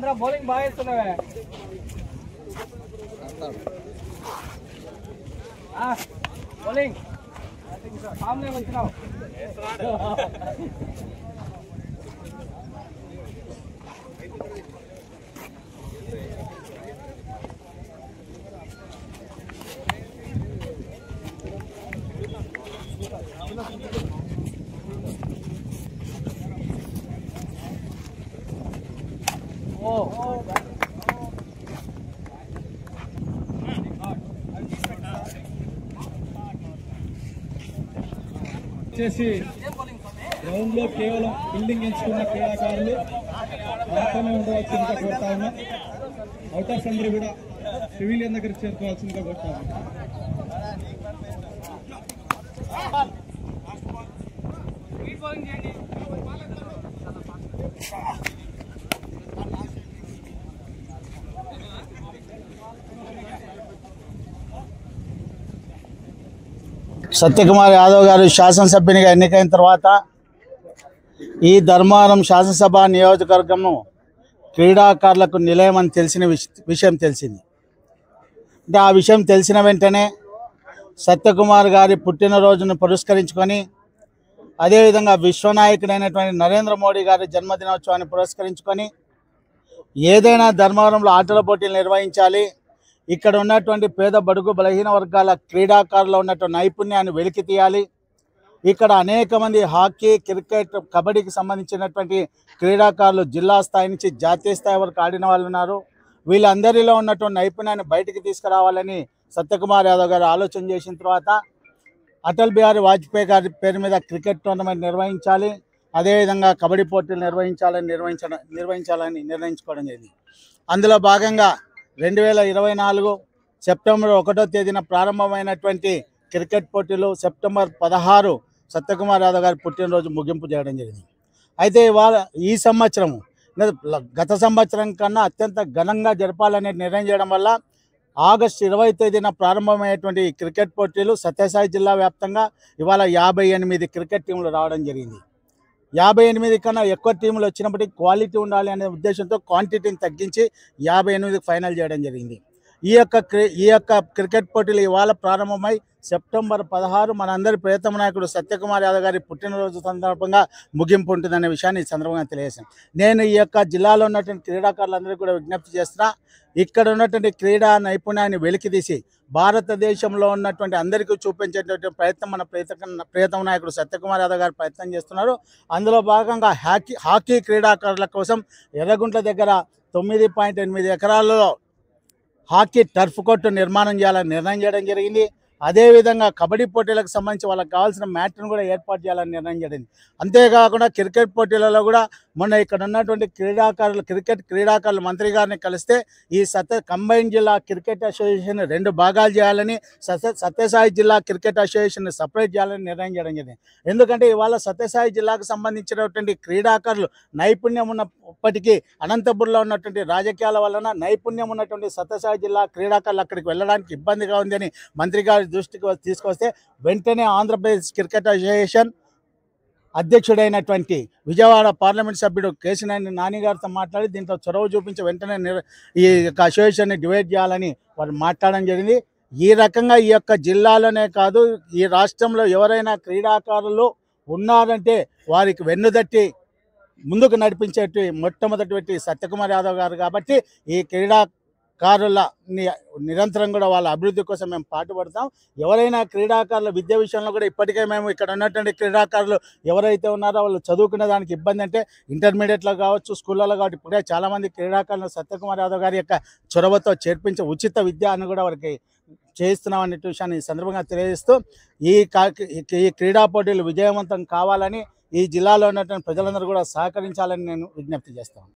चंद्र bowling बागा इस्तुन्नावे bowling सामने वच्चिनाव ground లో కేవలం ఫీల్డింగ్ ఎంచుకున్న క్రీడాకారులు మాత్రమే ఉండవలసిందిగా కోరుతా ఉన్నా. అవుటర్స్ అందరూ కూడా సివిలియన్ దగ్గర చేరుకోవాల్సిందిగా కోరుతా ఉన్నా. సత్యకుమార్ యాదవ్ గారు శాసనసభ్యునిగా ఎన్నికైన తర్వాత ఈ ధర్మవరం శాసనసభ నియోజకవర్గంను క్రీడాకారులకు నిలయమని తెలిసిన విషయం తెలిసింది. అంటే ఆ విషయం తెలిసిన వెంటనే సత్యకుమార్ గారి పుట్టినరోజును పురస్కరించుకొని అదేవిధంగా విశ్వనాయకుడైనటువంటి నరేంద్ర మోడీ గారి జన్మదినోత్సవాన్ని పురస్కరించుకొని ఏదైనా ధర్మవరంలో ఆటల పోటీలు నిర్వహించాలి, ఇక్కడ ఉన్నటువంటి పేద బడుగు బలహీన వర్గాల క్రీడాకారులు ఉన్నటువంటి నైపుణ్యాన్ని వెలికి తీయాలి. ఇక్కడ అనేక మంది హాకీ, క్రికెట్, కబడ్డీకి సంబంధించినటువంటి క్రీడాకారులు జిల్లా స్థాయి నుంచి జాతీయ స్థాయి వరకు ఆడిన వాళ్ళు ఉన్నారు. వీళ్ళందరిలో ఉన్నటువంటి నైపుణ్యాన్ని బయటికి తీసుకురావాలని సత్యకుమార్ యాదవ్ గారు ఆలోచన చేసిన తర్వాత అటల్ బిహారీ వాజ్పేయి గారి పేరు మీద క్రికెట్ టోర్నమెంట్ నిర్వహించాలి, అదేవిధంగా కబడ్డీ పోటీలు నిర్వహించాలని నిర్ణయించుకోవడం జరిగింది. అందులో భాగంగా 2024 సెప్టెంబర్ 1వ తేదీన ప్రారంభమైనటువంటి క్రికెట్ పోటీలు సెప్టెంబర్ 16 సత్యకుమార్ యాదవ్ గారి పుట్టినరోజు ముగింపు చేయడం జరిగింది. అయితే ఇవాళ ఈ సంవత్సరము గత సంవత్సరం కన్నా అత్యంత ఘనంగా జరపాలనే నిర్ణయం చేయడం వల్ల ఆగస్టు 20వ తేదీన ప్రారంభమయ్యేటువంటి క్రికెట్ పోటీలు సత్యసాయి జిల్లా వ్యాప్తంగా ఇవాళ 58 క్రికెట్ టీంలు రావడం జరిగింది. 58 కన్నా ఎక్కువ టీములు వచ్చినప్పటికీ క్వాలిటీ ఉండాలి అనే ఉద్దేశంతో క్వాంటిటీని తగ్గించి 58కి ఫైనల్ చేయడం జరిగింది. ఈ యొక్క క్రికెట్ పోటీలు ఇవాళ ప్రారంభమై సెప్టెంబర్ 16 మనందరి ప్రియతమ నాయకుడు సత్యకుమార్ యాదవ్ గారి పుట్టినరోజు సందర్భంగా ముగింపు ఉంటుందనే విషయాన్ని ఈ సందర్భంగా తెలియజేశాను. నేను ఈ యొక్క జిల్లాలో ఉన్నటువంటి క్రీడాకారులందరికీ కూడా విజ్ఞప్తి చేస్తున్నా, ఇక్కడ ఉన్నటువంటి క్రీడా నైపుణ్యాన్ని వెలికితీసి భారతదేశంలో ఉన్నటువంటి అందరికీ చూపించేటువంటి ప్రయత్నం మన ప్రియతమ నాయకుడు సత్యకుమార్ యాదవ్ గారు ప్రయత్నం చేస్తున్నారు. అందులో భాగంగా హాకీ క్రీడాకారుల కోసం ఎర్రగుంట్ల దగ్గర 9.8 ఎకరాలలో హాకీ టర్ఫ్ కోర్టు నిర్మాణం చేయాలని నిర్ణయం చేయడం జరిగింది. అదేవిధంగా కబడ్డీ పోటీలకు సంబంధించి వాళ్ళకి కావాల్సిన మ్యాట్ను కూడా ఏర్పాటు చేయాలని నిర్ణయం జరిగింది. అంతేకాకుండా క్రికెట్ పోటీలలో కూడా మొన్న ఇక్కడ ఉన్నటువంటి క్రికెట్ క్రీడాకారులు మంత్రి గారిని కలిస్తే ఈ కంబైన్ జిల్లా క్రికెట్ అసోసియేషన్ 2 భాగాలు చేయాలని, సత్యసాయి జిల్లా క్రికెట్ అసోసియేషన్ సపరేట్ చేయాలని నిర్ణయం చేయడం జరిగింది. ఎందుకంటే ఇవాళ సత్యసాయి జిల్లాకు సంబంధించినటువంటి క్రీడాకారులు నైపుణ్యం ఉన్నప్పటికీ అనంతపురంలో ఉన్నటువంటి రాజకీయాల వలన నైపుణ్యం ఉన్నటువంటి సత్యసాయి జిల్లా క్రీడాకారులు అక్కడికి వెళ్ళడానికి ఇబ్బందిగా ఉందని మంత్రి గారి దృష్టికి తీసుకొస్తే వెంటనే ఆంధ్రప్రదేశ్ క్రికెట్ అసోసియేషన్ అధ్యక్షుడైనటువంటి విజయవాడ పార్లమెంట్ సభ్యుడు కేశినేని నాని గారితో మాట్లాడి దీంట్లో చొరవ చూపించి వెంటనే ఈ యొక్క అసోసియేషన్ని డివైడ్ చేయాలని వారు మాట్లాడడం జరిగింది. ఈ రకంగా ఈ యొక్క జిల్లాలోనే కాదు, ఈ రాష్ట్రంలో ఎవరైనా క్రీడాకారులు ఉన్నారంటే వారికి వెన్నుదట్టి ముందుకు నడిపించేటి మొట్టమొదటి సత్యకుమార్ యాదవ్ గారు. కాబట్టి ఈ క్రీడాకారులని నిరంతరం కూడా వాళ్ళ అభివృద్ధి కోసం మేము పాటుపడతాం. ఎవరైనా క్రీడాకారుల విద్య విషయంలో కూడా ఇప్పటికే మేము ఇక్కడ ఉన్నటువంటి క్రీడాకారులు ఎవరైతే ఉన్నారో వాళ్ళు చదువుకునే దానికి ఇబ్బంది అంటే ఇంటర్మీడియట్లో కావచ్చు, స్కూళ్ళలో కావచ్చు, ఇప్పుడే చాలామంది క్రీడాకారులు సత్యకుమార్ యాదవ్ గారి యొక్క చొరవతో చేర్పించే ఉచిత విద్య అని కూడా వారికి చేయిస్తున్నాం అనే విషయాన్ని ఈ సందర్భంగా తెలియజేస్తూ ఈ క్రీడా పోటీలు విజయవంతం కావాలని ఈ జిల్లాలో ఉన్నటువంటి ప్రజలందరూ కూడా సహకరించాలని నేను విజ్ఞప్తి చేస్తాను.